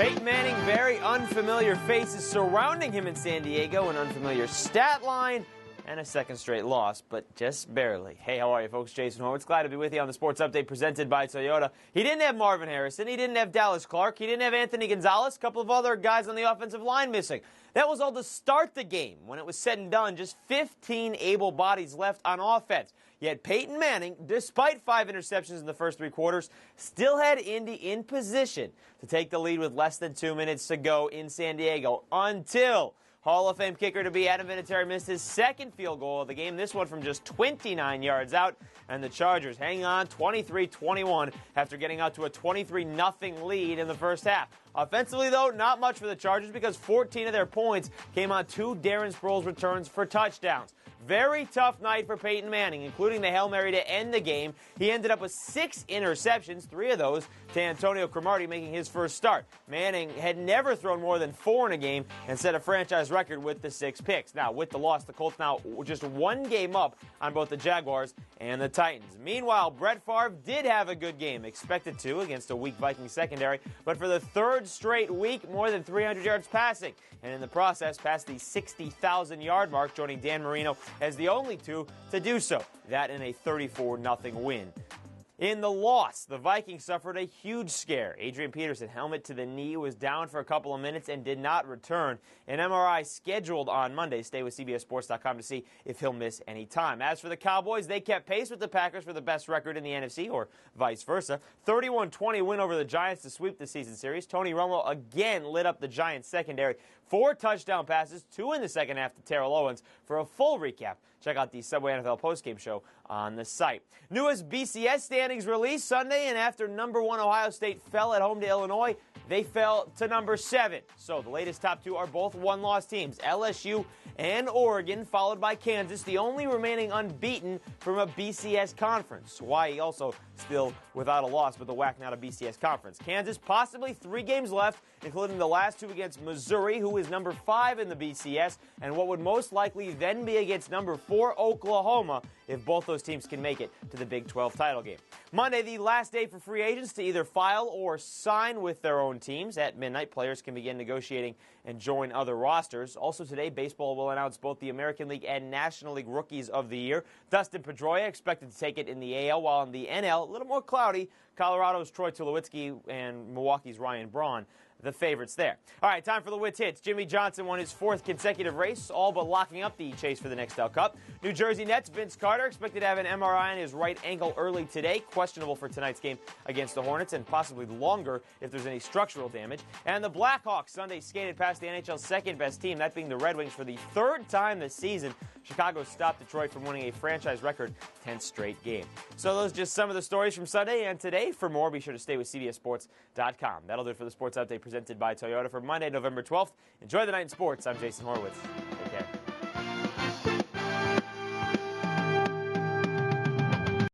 Peyton Manning, very unfamiliar faces surrounding him in San Diego, an unfamiliar stat line, and a second straight loss, but just barely. Hey, how are you, folks? Jason Horwitz, glad to be with you on the Sports Update presented by Toyota. He didn't have Marvin Harrison. He didn't have Dallas Clark. He didn't have Anthony Gonzalez. A couple of other guys on the offensive line missing. That was all to start the game. When it was said and done, just 15 able bodies left on offense. Yet Peyton Manning, despite 5 interceptions in the first 3 quarters, still had Indy in position to take the lead with less than 2 minutes to go in San Diego until Hall of Fame kicker to be Adam Vinatieri missed his second field goal of the game, this one from just 29 yards out, and the Chargers hang on 23-21 after getting out to a 23-0 lead in the first half. Offensively, though, not much for the Chargers because 14 of their points came on 2 Darren Sproles returns for touchdowns. Very tough night for Peyton Manning, including the Hail Mary to end the game. He ended up with 6 interceptions, 3 of those to Antonio Cromartie, making his first start. Manning had never thrown more than 4 in a game and set a franchise record with the 6 picks. Now, with the loss, the Colts now just 1 game up on both the Jaguars and the Titans. Meanwhile, Brett Favre did have a good game, expected to against a weak Vikings secondary, but for the 3rd straight week, more than 300 yards passing, and in the process passed the 60,000-yard mark, joining Dan Marino as the only 2 to do so. That in a 34-0 win. In the loss, the Vikings suffered a huge scare. Adrian Peterson, helmet to the knee, was down for a couple of minutes and did not return. An MRI scheduled on Monday. Stay with CBSSports.com to see if he'll miss any time. As for the Cowboys, they kept pace with the Packers for the best record in the NFC, or vice versa. 31-20 win over the Giants to sweep the season series. Tony Romo again lit up the Giants secondary. 4 touchdown passes, 2 in the second half to Terrell Owens. For a full recap, check out the Subway NFL postgame show on the site. Newest BCS standings released Sunday, and after number 1 Ohio State fell at home to Illinois, they fell to number 7. So the latest top 2 are both one-loss teams, LSU and Oregon, followed by Kansas, the only remaining unbeaten from a BCS conference. Hawaii also still without a loss, but the WAC not a BCS conference. Kansas possibly 3 games left, including the last 2 against Missouri, who is number 5 in the BCS, and what would most likely then be against number 4 Oklahoma if both those teams can make it to the Big 12 title game. Monday, the last day for free agents to either file or sign with their own teams. At midnight, players can begin negotiating and join other rosters. Also today, baseball will announce both the American League and National League Rookies of the Year. Dustin Pedroia expected to take it in the AL, while in the NL, a little more cloudy, Colorado's Troy Tulowitzki and Milwaukee's Ryan Braun, the favorites there. All right, time for the Wits Hits. Jimmy Johnson won his 4th consecutive race, all but locking up the chase for the Nextel Cup. New Jersey Nets Vince Carter expected to have an MRI on his right ankle early today, questionable for tonight's game against the Hornets, and possibly longer if there's any structural damage. And the Blackhawks Sunday skated past the NHL's second-best team, that being the Red Wings, for the 3rd time this season. Chicago stopped Detroit from winning a franchise record 10th straight game. So those are just some of the stories from Sunday and today. For more, be sure to stay with CBSSports.com. That'll do it for the Sports Update presented by Toyota for Monday, November 12th. Enjoy the night in sports. I'm Jason Horwitz.